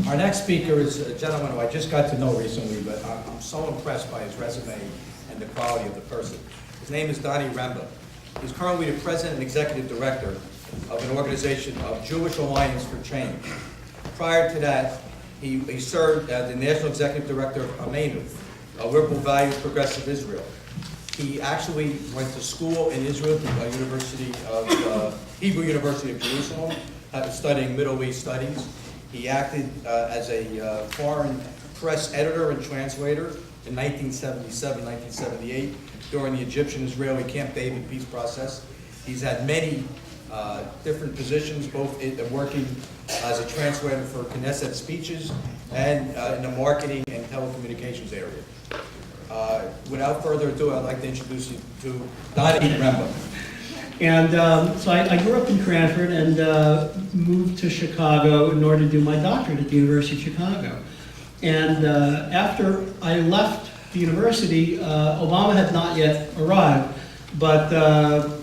Our next speaker is a gentleman who I just got to know recently, but I'm so impressed by his resume and the quality of the person. His name is Doni Remba. He's currently the president and executive director of an organization of Jewish Alliance for Change. Prior to that, he served as the national executive director of Amenu, a liberal values progressive Israel. He actually went to school in Israel, Hebrew University of Jerusalem, studying Middle East studies. He acted as a foreign press editor and translator in 1977, 1978 during the Egyptian-Israeli Camp David peace process. He's had many different positions, both working as a translator for Knesset speeches and in the marketing and telecommunications area. Without further ado, I'd like to introduce you to Doni Remba. And so I grew up in Cranford and moved to Chicago in order to do my doctorate at the University of Chicago. And after I left the university, Obama had not yet arrived. But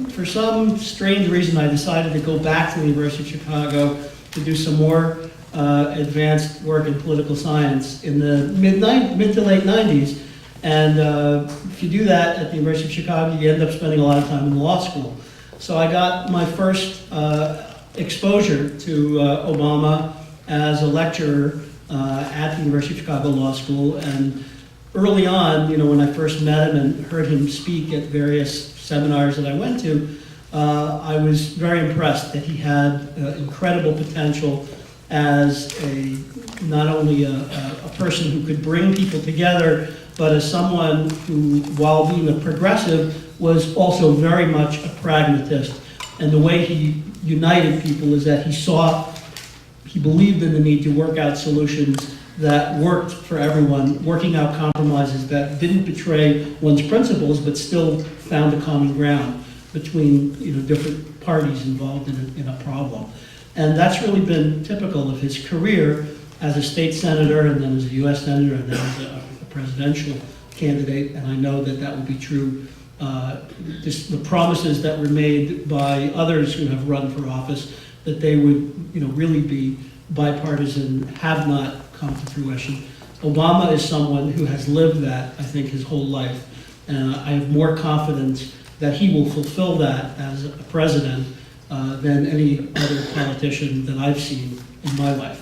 for some strange reason, I decided to go back to the University of Chicago to do some more advanced work in political science in the mid to late 90s. And if you do that at the University of Chicago, you end up spending a lot of time in law school. So I got my first exposure to Obama as a lecturer at the University of Chicago Law School. And early on, when I first met him and heard him speak at various seminars that I went to, I was very impressed that he had incredible potential as not only a person who could bring people together, but as someone who, while being a progressive, was also very much a pragmatist. And the way he united people is that he believed in the need to work out solutions that worked for everyone, working out compromises that didn't betray one's principles, but still found a common ground between different parties involved in a problem. And that's really been typical of his career as a state senator, and then as a U.S. senator, and then as a presidential candidate. And I know that that will be true. The promises that were made by others who have run for office, that they would really be bipartisan, have not come to fruition. Obama is someone who has lived that, I think, his whole life. And I have more confidence that he will fulfill that as a president than any other politician that I've seen in my life.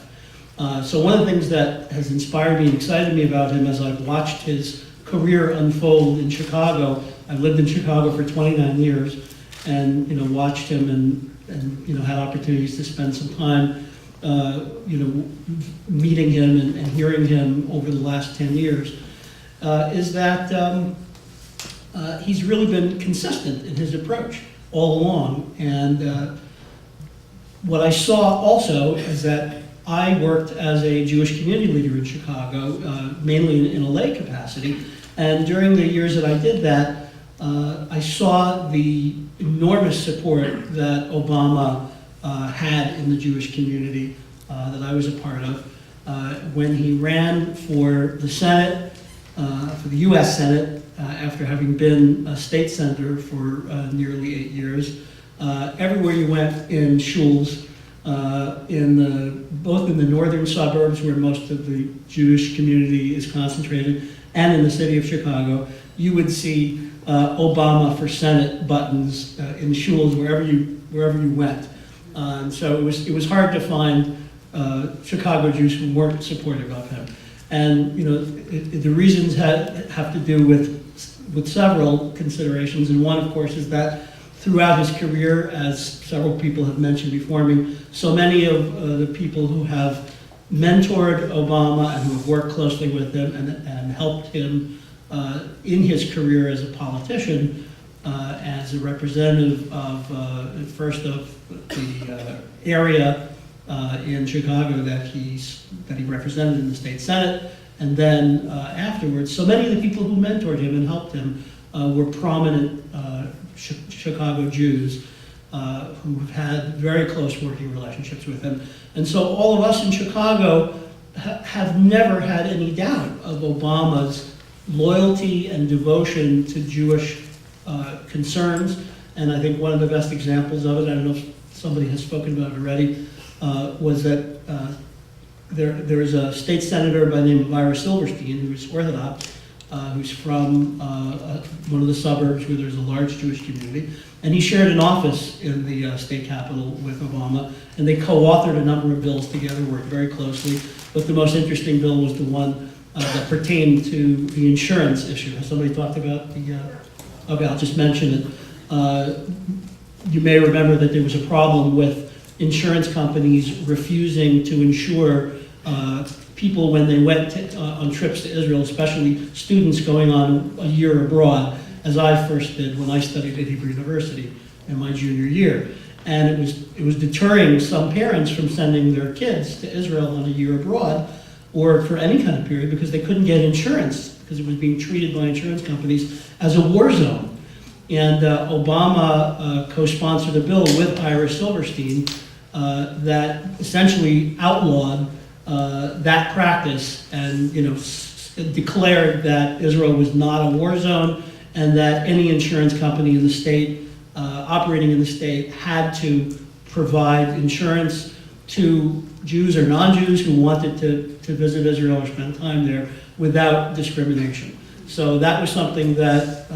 So one of the things that has inspired me and excited me about him as I've watched his career unfold in Chicago. I've lived in Chicago for 29 years and watched him and had opportunities to spend some time meeting him and hearing him over the last 10 years, is that he's really been consistent in his approach all along. And what I saw also is that I worked as a Jewish community leader in Chicago, mainly in a lay capacity. And during the years that I did that, I saw the enormous support that Obama had in the Jewish community that I was a part of. When he ran for the Senate, for the U.S. Senate, after having been a state senator for nearly 8 years, everywhere you went in shuls, both in the northern suburbs where most of the Jewish community is concentrated, and in the city of Chicago, you would see Obama for Senate buttons in shuls wherever you went. And so it was hard to find Chicago Jews who weren't supportive of him. And the reasons have to do with several considerations, and one, of course, is that throughout his career, as several people have mentioned before me, so many of the people who have mentored Obama and who have worked closely with him and helped him in his career as a politician, as a representative of first of the area in Chicago that he represented in the state Senate, and then afterwards, so many of the people who mentored him and helped him were prominent Chicago Jews who've had very close working relationships with him. And so all of us in Chicago have never had any doubt of Obama's loyalty and devotion to Jewish concerns. And I think one of the best examples of it, I don't know if somebody has spoken about it already, was that there's a state senator by the name of Ira Silverstein, who's Orthodox, who's from one of the suburbs where there's a large Jewish community, and he shared an office in the state capitol with Obama, and they co-authored a number of bills together, worked very closely, but the most interesting bill was the one that pertained to the insurance issue. Has somebody talked about the, okay, I'll just mention it. You may remember that there was a problem with insurance companies refusing to insure people when they went on trips to Israel, especially students going on a year abroad, as I first did when I studied at Hebrew University in my junior year. And it was deterring some parents from sending their kids to Israel on a year abroad or for any kind of period because they couldn't get insurance because it was being treated by insurance companies as a war zone. And Obama co-sponsored a bill with Ira Silverstein that essentially outlawed that practice and declared that Israel was not a war zone and that any insurance company in the state, operating in the state, had to provide insurance to Jews or non-Jews who wanted to visit Israel or spend time there without discrimination. So that was something that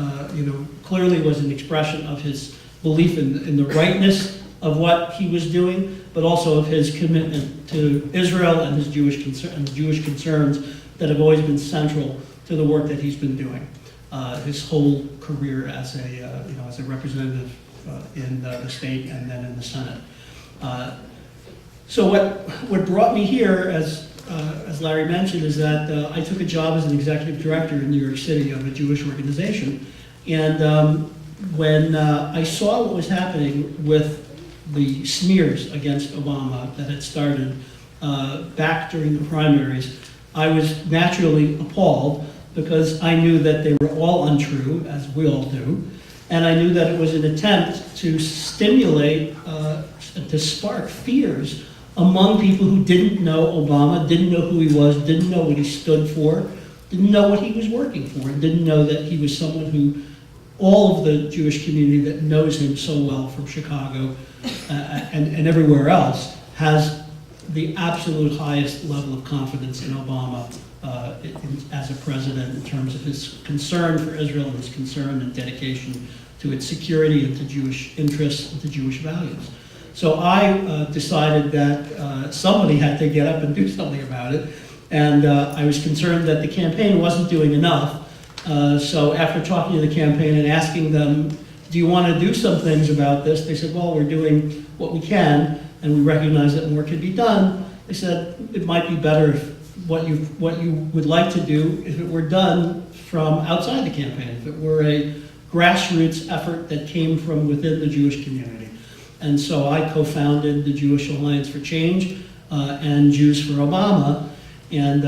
clearly was an expression of his belief in the rightness of what he was doing, but also of his commitment to Israel and his Jewish concerns that have always been central to the work that he's been doing his whole career as a representative in the state and then in the Senate. So what brought me here, as Larry mentioned, is that I took a job as an executive director in New York City of a Jewish organization, and when I saw what was happening with the smears against Obama that had started back during the primaries, I was naturally appalled because I knew that they were all untrue, as we all do, and I knew that it was an attempt to stimulate, to spark fears among people who didn't know Obama, didn't know who he was, didn't know what he stood for, didn't know what he was working for, and didn't know that he was someone who all of the Jewish community that knows him so well from Chicago and everywhere else has the absolute highest level of confidence in Obama as a president in terms of his concern for Israel and his concern and dedication to its security and to Jewish interests and to Jewish values. So I decided that somebody had to get up and do something about it, and I was concerned that the campaign wasn't doing enough. So after talking to the campaign and asking them, do you want to do some things about this? They said, well, we're doing what we can, and we recognize that more could be done. They said, it might be better if what you would like to do if it were done from outside the campaign, if it were a grassroots effort that came from within the Jewish community. And so I co-founded the Jewish Alliance for Change and Jews for Obama. And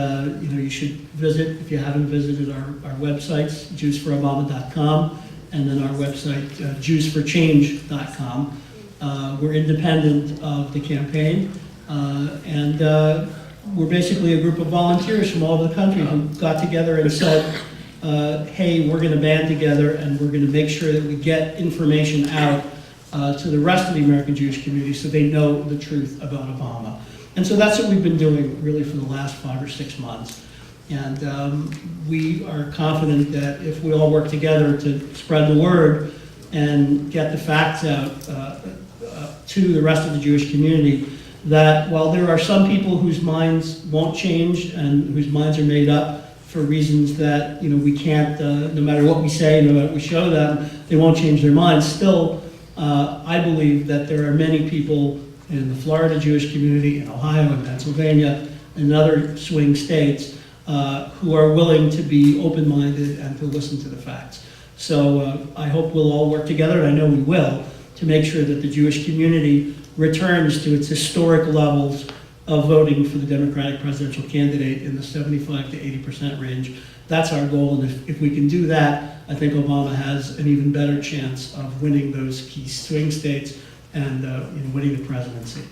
you should visit, if you haven't visited our websites, jewsforobama.com, and then our website, jewsforchange.com. We're independent of the campaign, and we're basically a group of volunteers from all over the country who got together and said, hey, we're going to band together and we're going to make sure that we get information out to the rest of the American Jewish community so they know the truth about Obama. And so that's what we've been doing really for the last 5 or 6 months. And we are confident that if we all work together to spread the word and get the facts out to the rest of the Jewish community, that while there are some people whose minds won't change and whose minds are made up for reasons that we can't, no matter what we say, no matter what we show them, they won't change their minds. Still, I believe that there are many people in the Florida Jewish community, in Ohio and Pennsylvania, and other swing states who are willing to be open-minded and to listen to the facts. So I hope we'll all work together, and I know we will, to make sure that the Jewish community returns to its historic levels of voting for the Democratic presidential candidate in the 75 to 80% range. That's our goal, and if we can do that, I think Obama has an even better chance of winning those key swing states and winning the presidency.